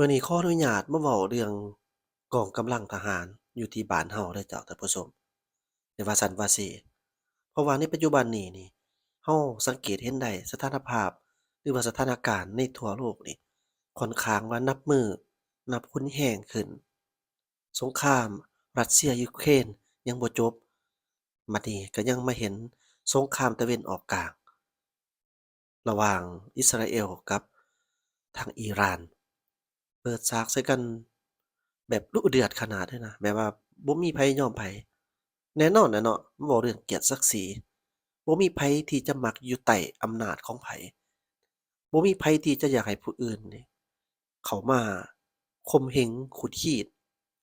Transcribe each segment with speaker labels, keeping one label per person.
Speaker 1: มื้อนี้ขออนุญาตมาเว้าเรื่องกองกำลังทหารอยู่ที่บ้านเฮาเด้อจ้ะท่านผู้ชมอย่าว่าซั่นว่าซี้เพราะว่าในปัจจุบันนี้นี่เฮาสังเกตเห็นได้สถานภาพหรือว่าสถานการณ์ในทั่วโลกนี่ค่อนข้างว่านับมื้อนับรุนแรงขึ้นสงครามรัสเซียยูเครนยังบ่จบบัดนี้ก็ยังมาเห็นสงครามตะเวนออกกลางระหว่างอิสราเอลกับทางอิหร่าน เปิดฉากใส่กันแบบดุเดือดขนาดเลยนะแบบว่าบ่มีไผยอมไผแน่นอนแหละเนาะมันเว้าเรื่องเกียรติศักดิ์ศรีบ่มีไผที่จะมักอยู่ใต้อำนาจของไผบ่มีไผที่จะอยากให้ผู้อื่นนี่เข้ามาข่มเหงขูดขีด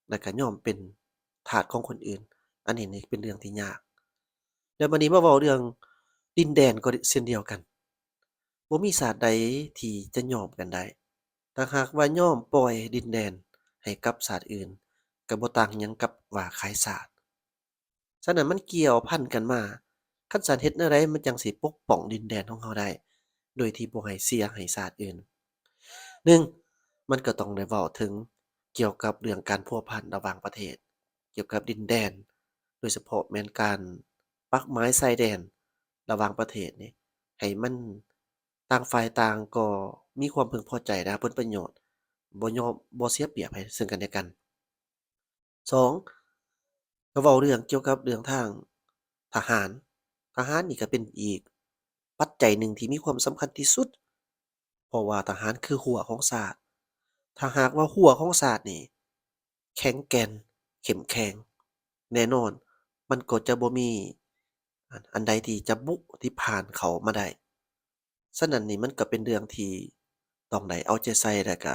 Speaker 1: แล้วก็ยอมเป็นทาสของคนอื่นอันนี้นี่เป็นเรื่องที่ยากแล้วบัดนี้มาเว้าเรื่องดินแดนก็เช่นเดียวกันบ่มีชาติใดที่จะยอมกันได้ ถ้าหากว่ายอมปล่อยดินแดนให้กับชาติอื่นก็บ่ต่างหยังกับว่าขายชาติฉะนั้นมันเกี่ยวพันกันมาคันฉันเฮ็ดแนวใดมันจั่งสิปกป้องดินแดนของเราได้โดยที่บ่ให้เสียให้ชาติอื่น1มันก็ต้องได้เว้าถึงเกี่ยวกับเรื่องการพัวพันระหว่างประเทศเกี่ยวกับดินแดนโดยเฉพาะแม่นการปักหมายชายแดนระหว่างประเทศนี่ให้มันต่างฝ่ายต่างก็มีความพึงพอใจและผลประโยชน์ บ่เสียเปรียบให้ซึ่งกันและกัน2ก็เว้าเรื่องเกี่ยวกับเรื่องทางทหารทหารนี่ก็เป็นอีกปัจจัยหนึ่งที่มีความสำคัญที่สุดเพราะว่าทหารคือหัวของชาติถ้าหากว่าหัวของชาตินี่แข็งแกร่งเข้มแข็งแน่นอนมันก็จะบ่มีอันใดที่จะบุกที่ผ่านเข้ามาได้ฉะนั้นนี่มันก็เป็นเรื่องที่ต้องได้เอาใจใส่แล้วก็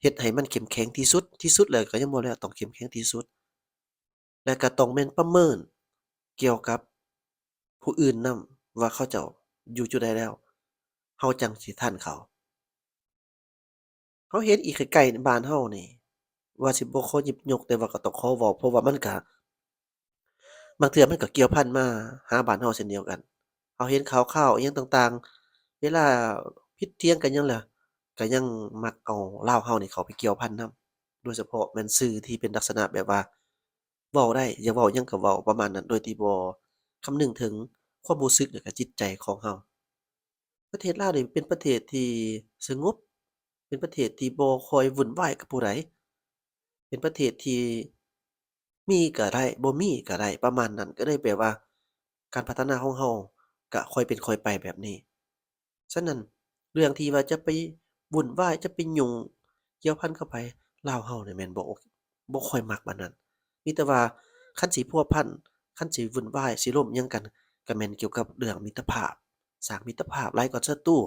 Speaker 1: เฮ็ดให้มันเข้มแข็งที่สุดที่สุดเลยก็ยังบ่แล้วต้องเข้มแข็งที่สุดและก็ต้องแม่นประเมินเกี่ยวกับผู้อื่นนำว่าเขาเจ้าอยู่จุดใดแล้วเราจั่งสิทันเขาเราเห็นอีกใกล้ๆบ้านเรานี่ว่าสิบ่ขอหยิบยกแต่ว่าก็ต้องขอเว้าเพราะว่ามันก็บางเทื่อมันก็เกี่ยวพันมาหาบ้านเราเช่นเดียวกันเราเห็นข่าวๆอิหยังต่างๆเวลาผิดเถียงกันหยังล่ะก็ยังมักเอาลาวเรานี่เข้าไปเกี่ยวพันนำ โดยเฉพาะแม่นสื่อที่เป็นลักษณะแบบว่าเว้าได้อยากเว้าหยังก็เว้าประมาณนั้นโดยที่บ่คำนึงถึงความรู้สึกแล้วก็จิตใจของเราประเทศลาวนี่เป็นประเทศที่สงบเป็นประเทศที่บ่ค่อยวุ่นวายกับผู้ใดเป็นประเทศที่มีก็ได้บ่มีก็ได้ประมาณนั้นก็เลยแปลว่าการพัฒนาของเราก็ค่อยเป็นค่อยไปแบบนี้ฉะนั้นเรื่องที่ว่าจะไปวุ่นวายจะไปยุ่งเกี่ยวพันเข้าไปลาวเรานี่แม่นบ่ค่อยมักปานนั้นมีแต่ว่าคันสิพัวพันคันสิวุ่นวายสิล้มหยังกันก็แม่นเกี่ยวกับเรื่องมิตรภาพสร้างมิตรภาพหลายกว่าศัตรู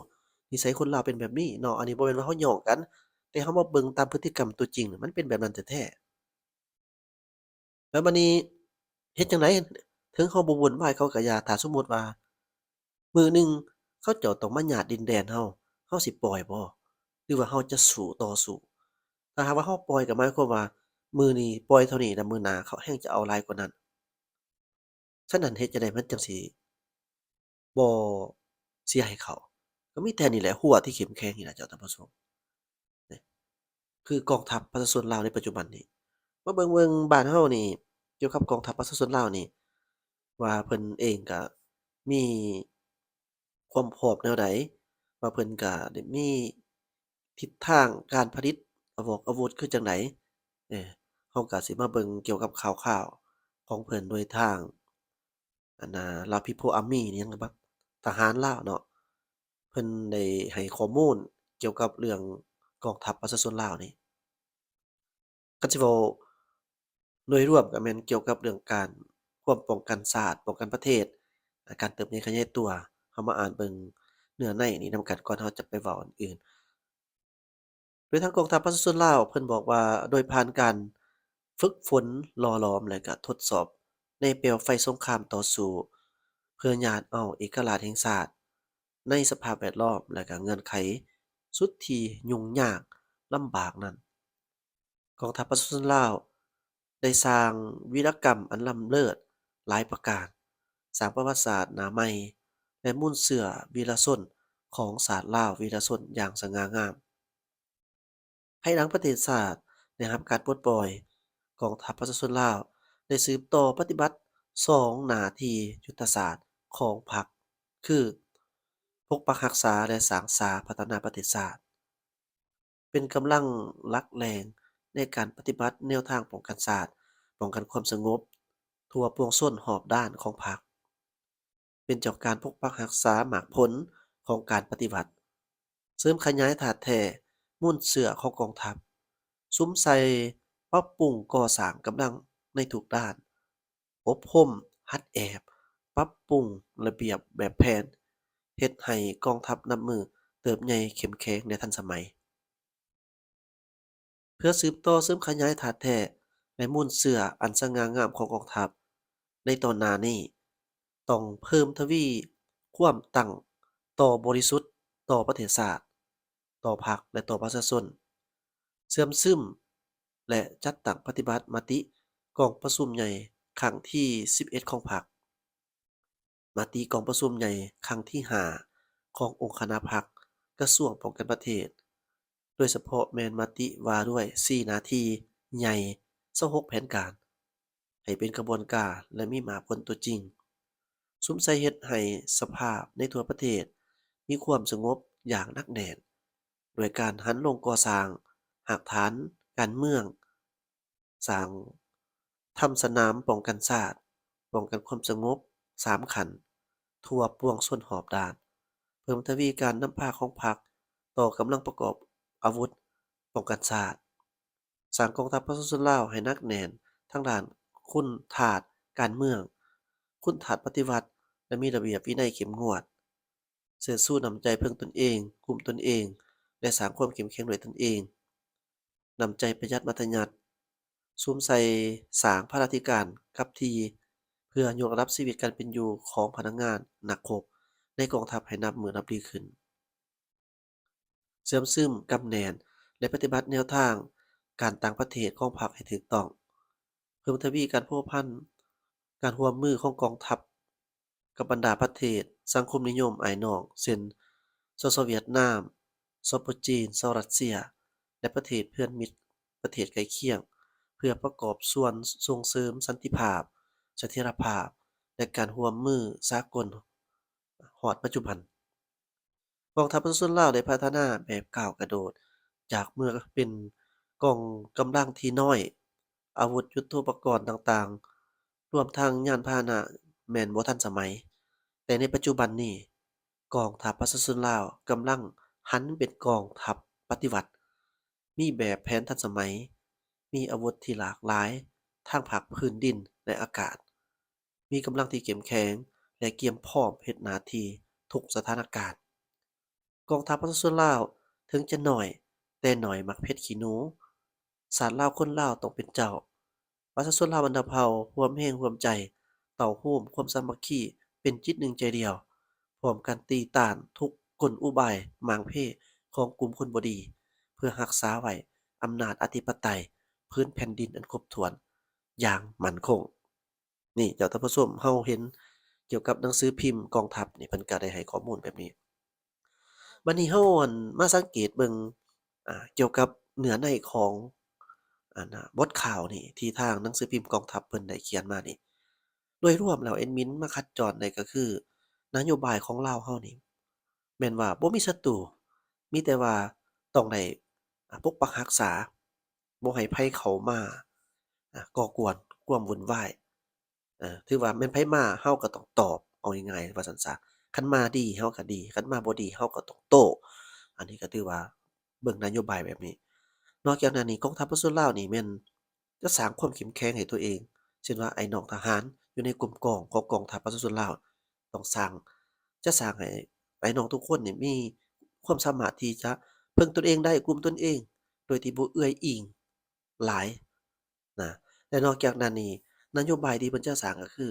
Speaker 1: นิสัยคนลาวเป็นแบบนี้เนาะอันนี้บ่แม่นว่าเราหยอกกันแต่เรามาเบิ่งตามพฤติกรรมตัวจริงน่ะมันเป็นแบบนั้นแท้ๆ แล้วบัดนี้เฮ็ดจั่งใดถึงเราบ่วุ่นวายเขาก็อย่าถ้าสมมุติว่ามื้อหนึ่งเขาเจ้าต้องมาญาดดินแดนเราสิปล่อยบ่หรือว่าเราจะสู้ต่อสู้ถ้าหากว่าเราปล่อยก็หมายความว่ามื้อนี้ปล่อยเท่านี้แล้วมื้อหน้าเขาแฮ่งจะเอาหลายกว่านั้นฉะนั้นเฮ็ดจั่งใดมันจั่งสิบ่เสียให้เขาก็มีแต่นี่แหละหัวที่เข้มแข็งนี่แหละจ้ะท่านผู้ชมนี่คือกองทัพประชาชนลาวในปัจจุบันนี้มาเบิ่งบ้านเรานี่เกี่ยวกับกองทัพประชาชนลาวนี่ ว่าเพิ่นเองก็มีความพร้อมแนวใดว่าเพิ่นก็ได้มีทิศทางการผลิตอาวุธคือจั่งใดเออเราก็สิมาเบิ่งเกี่ยวกับข่าวๆของเพิ่นโดยทางลาว People Army อิหยังแบบทหารลาวเนาะเพิ่นได้ให้ข้อมูลเกี่ยวกับเรื่องกองทัพประชาชนลาวนี่คันสิเว้าโดยรวมก็แม่นเกี่ยวกับเรื่องการควบป้องกันชาติป้องกันประเทศ การเติบใหญ่ขยายตัวเรามาอ่านเบิ่งเนื้อในนี้นำกันก่อนเราจะไปเว้าอันอื่นโดยทางกองทัพประชาชนลาวเพิ่นบอกว่าโดยผ่านการฝึกฝนหล่อหลอมและก็ทดสอบในเปลวไฟสงครามต่อสู้เพื่อญาติเอาเอกราชแห่งชาติในสภาพแวดล้อมและก็เงื่อนไขสุดที่ยุ่งยากลำบากนั้นกองทัพประชาชนลาวได้สร้างวีรกรรมอันล้ำเลิศหลายประการสร้างประวัติศาสตร์หน้าใหม่ และมุ่นเสื้อวีรชนของศาสตร์ลาววีรชนอย่างสง่างาม ภายหลังประเทศชาติได้รับการปลดปล่อยกองทัพประชาชนลาวได้สืบต่อปฏิบัติ2หน้าที่ยุทธศาสตร์ของพรรคคือปกปักรักษาและสร้างสรรค์พัฒนาประเทศชาติเป็นกำลังหลักแหล่งในการปฏิบัติแนวทางป้องกันชาติป้องกันความสงบทั่วปวงชนรอบด้านของพรรคเป็นเจ้าการปกปักรักษามากผลของการปฏิบัติเสริมขยายฐานแท้มุ่นเสือของกองทัพ สุมใส่ปรับปรุงก่อสร้างกำลังในทุกด้านอบรมหัดแอบปรับปรุงระเบียบแบบแผนเฮ็ดให้กองทัพนับมือเติบใหญ่เข้มแข็งและทันสมัยเพื่อสืบต่อเสริมขยายฐานแท้และมูลเสื่ออันสง่างามของกองทัพในตอนหน้านี้ต้องเพิ่มทวีความตั้งต่อบริสุทธิ์ต่อประเทศชาติต่อพรรคและต่อประชาชน เสื่อมซึมและจัดตั้งปฏิบัติมติกองประชุมใหญ่ครั้งที่11ของพรรคมติกองประชุมใหญ่ครั้งที่5ขององค์คณะพรรคกระทรวงป้องกันประเทศโดยเฉพาะแม่นมติว่าด้วย4หน้าที่ใหญ่26แผนการให้เป็นกระบวนการและมีมาผลตัวจริงสุมใส่เฮ็ดให้สภาพในทั่วประเทศมีความสงบอย่างหนักแน่นโดยการหันลงก่อสร้างหากฐานการเมือง สร้างทำสนามป้องกันชาติป้องกันความสงบ3ขันทั่วปวงชนรอบด้านเพิ่มทวีการนำพาของพรรคต่อกำลังประกอบอาวุธป้องกันชาติสร้างกองทัพประชาชนลาวให้หนักแน่นทั้งด้านคุณฐาตการเมืองคุณฐาตปฏิวัติและมีระเบียบวินัยเข้มงวดเสริฐสู้น้ำใจเพิ่งตนเองคุมตนเองและสร้างความเข้มแข็งด้วยตนเองนำใจประหยัดมัธยัสถ์ สุมใส่สร้างพลาธิการกับที่เพื่อยกระดับชีวิตการเป็นอยู่ของพนักงานนักรบในกองทัพให้นับมือนับดีขึ้นเสริมซึมกำแหน่งและปฏิบัติแนวทางการต่างประเทศของพรรคให้ถูกต้องเพิ่มทวีการพัวพันการร่วมมือของกองทัพกับบรรดาประเทศสังคมนิยมอ้ายน้องเช่นสเวียตนามสปจีนรัสเซียและประเทศเพื่อนมิตรประเทศใกล้เคียง เพื่อประกอบส่วนส่งเสริมสันติภาพเสถียรภาพและการร่วมมือสากลฮอดปัจจุบันกองทัพส่วนลาวได้พัฒนาแบบก้าวกระโดดจากเมื่อเป็นกองกำลังที่น้อยอาวุธยุทโธปกรณ์ต่างๆรวมทั้งยานพาหนะแม่นบ่ทันสมัยแต่ในปัจจุบันนี้กองทัพประชาชนลาวกำลังหันเป็นกองทัพปฏิวัติมีแบบแผนทันสมัย มีอาวุธที่หลากหลายทางภาคพื้นดินและอากาศ มีกำลังที่เข้มแข็งและเตรียมพร้อมเฮ็ดหน้าที่ทุกสถานการณ์กองทัพประชาชนลาวถึงจะน้อยแต่น้อยมักเผ็ดขี้หนูศาสตร์ลาวคนลาวต้องเป็นเจ้าประชาชนลาวบรรดาเผ่าร่วมแรงร่วมใจเต่าโฮมความสามัคคีเป็นจิตหนึ่งใจเดียวพร้อมกันตีต้านทุกกลอุบายหมางเพของกลุ่มคนบ่ดีเพื่อรักษาไว้อำนาจอธิปไตย พื้นแผ่นดินอันครบถ้วนอย่างมั่นคงนี่เจ้าท่านผู้ชมเราเห็นเกี่ยวกับหนังสือพิมพ์กองทัพนี่เพิ่นก็ได้ให้ข้อมูลแบบนี้บัดนี้เรามาสังเกตเบิ่งเกี่ยวกับเนื้อในของบทข่าวนี่ที่ทางหนังสือพิมพ์กองทัพเพิ่นได้เขียนมานี่โดยรวมแล้วแอดมินมาคัดกรองได้ก็คือนโยบายของลาวเรานี่แม่นว่าบ่มีศัตรูมีแต่ว่าต้องได้ปกปักรักษาบ่ให้ไผเข้ามา ก่อกวนความวุ่นวายถือว่าแม่นไผมาเราก็ต้องตอบเอาง่ายๆว่าซั้นซะคันมาดีเราก็ดีคันมาบ่ดีเราก็ต้องโต้อันนี้ก็ถือว่าเบิ่งนโยบายแบบนี้นอกจากนั้นนี่กองทัพเรือส่วนลาวนี่แม่นจะสร้างความเข้มแข็งให้ตัวเองเช่นว่าไอ้น้องทหารอยู่ในกลุ่มกองของกองทัพเรือส่วนลาวต้องสร้างจะสร้างให้ไอ้น้องทุกคนนี่มีความสามารถที่จะพึ่งตนเองได้กุมตนเองโดยที่บ่เอื้อยอิงหลายนะ และนอกจากนั้นนี่นโยบายที่เพิ่นจะสร้างก็คือ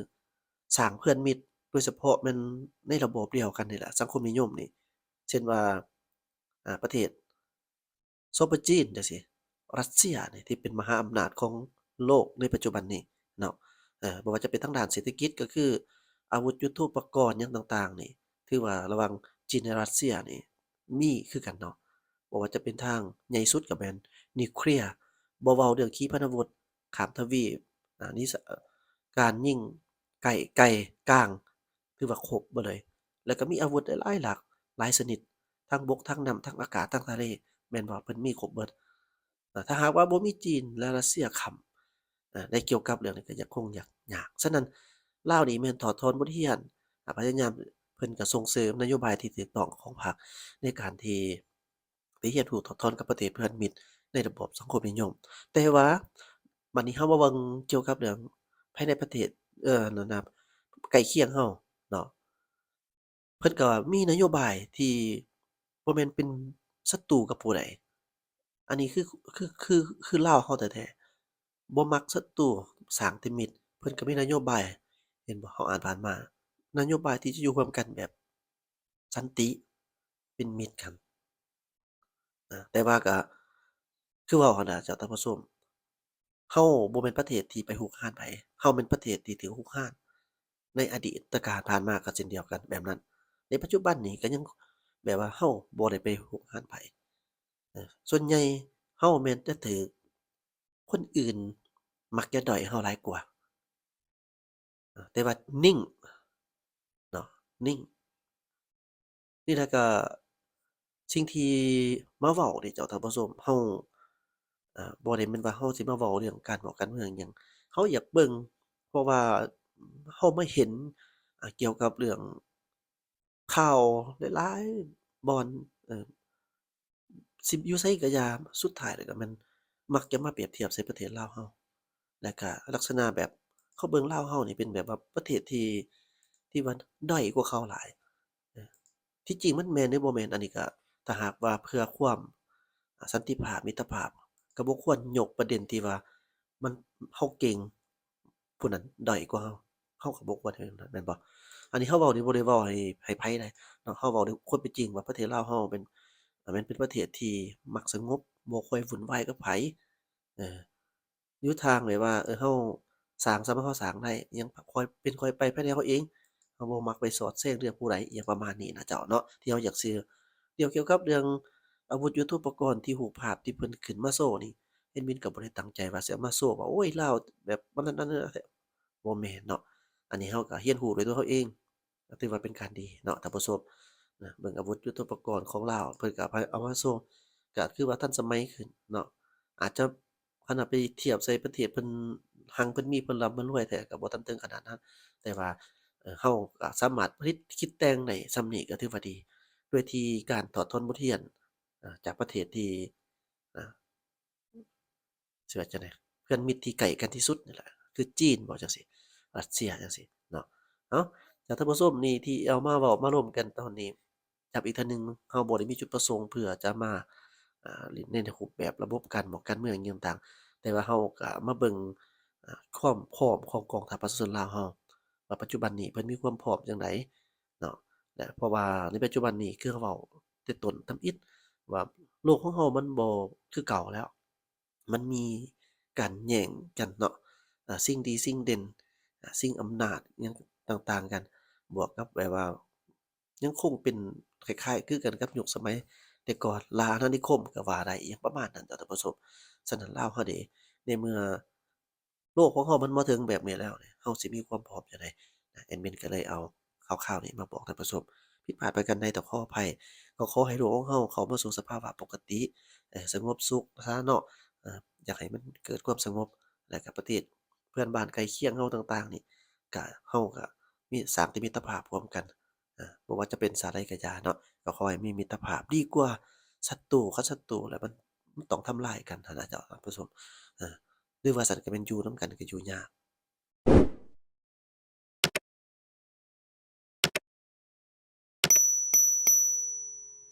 Speaker 1: สร้างเพื่อนมิตรโดยเฉพาะแม่นในระบบเดียวกันนี่แหละสังคมนิยมนี่เช่นว่าประเทศโซเปอร์จีนจั่งซี้รัสเซียนี่ที่เป็นมหาอำนาจของโลกในปัจจุบันนี้เนาะบ่ว่าจะเป็นทางด้านเศรษฐกิจก็คืออาวุธยุทโธปกรณ์หยังต่างๆนี่ถือว่าระหว่างจีนและรัสเซียนี่มีคือกันเนาะ บ่ว่าจะเป็นทางใหญ่สุดก็แม่นนิวเคลียร์บ่เว้าเรื่องขีปนาวุธข้ามทวีปนิสการยิงไกลกลางถือว่าครบเบิดเลยแล้วก็มีอาวุธหลายหลากหลายชนิดทั้งบกทั้งน้ำทั้งอากาศทั้งทะเลแม่นบ่เพิ่นมีครบเบิดถ้าหากว่าบ่มีจีนและรัสเซียค้ำในเกี่ยวกับเรื่องนี้ก็ยังคงยากฉะนั้นลาวนี่แม่นถอดถอนบทเรียนพยายามเพิ่นก็ส่งเสริมนโยบายที่ถูกต้องของพรรคในการที่ไปเฮ็ดรูปถอดถอนกับประเทศเพื่อนมิตรในระบอบสังคมนิยมแต่ว่าบัดนี้เรามาเบิ่งเกี่ยวกับเรื่องภายในประเทศนั่นน่ะใกล้เคียงเราเนาะเพิ่นก็มีนโยบายที่บ่แม่นเป็นศัตรูกับผู้ใดอันนี้คือลาวเราแท้ๆบ่มักศัตรูสร้างแต่มิตรเพิ่นก็มีนโยบายเห็นบ่เราอ่านผ่านมานโยบายที่จะอยู่ร่วมกันแบบสันติเป็นมิตรกันแต่ว่าก็คือเว้าหั้นน่ะเจ้าท่านผู้ชม เราบ่แม่นประเทศที่ไปรุกรานไผเราเป็นประเทศที่ถูกรุกรานในอดีตการผ่านมาก็เช่นเดียวกันแบบนั้นในปัจจุบันนี้ก็ยังแบบว่าเราบ่ได้ไปรุกรานไผส่วนใหญ่เราแม่นแต่ถูกคนอื่นมักจะด้อยเราหลายกว่าแต่ว่านิ่งเนาะนิ่งนี่แล้วก็สิ่งที่มาเว้านี่เจ้าท่านผู้ชมเราบ่ได้แม่นว่าเราสิมาเว้าเรื่องการเว้าการเมืองหยังเราอยากเบิ่งเพราะว่าเรามาเห็นเกี่ยวกับเรื่องข่าวหลายๆบ่อนเอ่อสิอยู่ไสก็ยามสุดท้ายแล้วก็แม่นมักจะมาเปรียบเทียบใส่ประเทศลาวเราแล้วก็ลักษณะแบบเขาเบิ่งลาวเรานี่เป็นแบบว่าประเทศที่ว่าด้อยกว่าเขาหลาย เออที่จริงมันแม่นหรือบ่แม่นอันนี้ก็ถ้าหากว่าเพื่อความสันติภาพมิตรภาพก็บ่ควรยกประเด็นที่ว่ามันเราเก่งผู้นั้นด้อยกว่าเราเราก็บ่ควรเฮ็ดแบบนั้นแม่นบ่อันนี้เราเว้านี่บ่ได้เว้าให้ไผใดเนาะเราเว้าด้วยความเป็นจริงว่าประเทศลาวเราเป็นมันเป็นประเทศที่มักสงบบ่ค่อยวุ่นวายกับไผเอออยู่ทางแบบว่าเราสร้างส่ำเราสร้างได้อิหยังค่อยเป็นค่อยไปภายในเราเอง เราบ่มักไปสอดแทรกเรื่องผู้ใดอิหยังประมาณนี้นะเจ้าเนาะที่เราอยากสื่อเดี๋ยวเกี่ยวกับเรื่องอาวุธยุทโธปกรณ์ที่รูปภาพที่เพิ่นขึ้นมาโชว์นี่แอดมินก็บ่ได้ตั้งใจว่าสิเอามาโชว์ว่าโอ๊ยลาวแบบมันนั่นๆๆบ่แม่นเนาะอันนี้เราก็เรียนรู้ด้วยตัวเราเองก็ถือว่าเป็นการดีเนาะท่านผู้ชมเบิ่งอาวุธยุทโธปกรณ์ของลาวเพิ่นก็เอามาโชว์ก็คือว่าทันสมัยขึ้นเนาะอาจจะคันว่าไปเทียบใส่ประเทศเพิ่นหั้งเพิ่นมีเพิ่นร่ำเพิ่นรวยแท้ก็บ่ทันถึงขนาดนั้นแต่ว่า เราก็สามารถผลิตคิดแต่งได้ส่ำนี้ก็ถือว่าดีด้วยที่การถอดถอนบทเรียนจากประเทศที่อ่าสิว่าจั่งใดเพื่อนมิตรที่ใกล้กันที่สุดนี่แหละคือจีนบ่จั่งซี้รัสเซียจั่งซี้เนาะเอ้าจากท่านผู้ชมนี่ที่เอามาเว้ามาร่วมกันตอนนี้ย้ำอีกเทื่อหนึ่งเราบ่ได้มีจุดประสงค์เพื่อจะมาเล่นในรูปแบบระบบการเมืองการเมืองอิหยังต่างๆแต่ว่าเราก็มาเบิ่งความพร้อมของกองทัพประชาชนลาวเรา ว่าปัจจุบันนี้เพิ่นมีความพร้อมจั่งใดเนาะและเพราะว่าในปัจจุบันนี้คือเขาเว้าแต่ต้นทำอิฐว่าโลกของเรามันบ่คือเก่าแล้วมันมีการแย่งกันเนาะสิ่งดีสิ่งเด่นสิ่งอำนาจอิหยังต่างๆกันบวกกับแบบว่ายังคงเป็นคล้ายๆคือกันกับยุคสมัยแต่ก่อนลาอาณานิคมก็ว่าได้อิหยังประมาณนั้นจ้ะท่านผู้ชมฉะนั้นลาวเราเดะในเมื่อโลกของเรามันมาถึงแบบนี้แล้วเนี่ยเราสิมีความพร้อมจั่งใด แอดมินก็เลยเอาข่าวๆนี้มาบอกท่านผู้ชมผิดพลาดประการใดต้องขออภัยก็ขอให้โลกของเราเข้ามาสู่สภาวะปกติสงบสุขซะเนาะอยากให้มันเกิดความสงบและก็ประเทศเพื่อนบ้านใกล้เคียงเราต่างๆนี่ก็เราก็มีสร้างแต่มิตรภาพร่วมกันบ่ว่าจะเป็นชาติใดก็อย่าเนาะก็ขอให้มีมิตรภาพดีกว่าศัตรูคันศัตรูแล้วมันต้องทำลายกันหั้นน่ะเจ้าท่านผู้ชมอาหรือว่าซั้นก็แม่นอยู่นำกันก็อยู่ยาก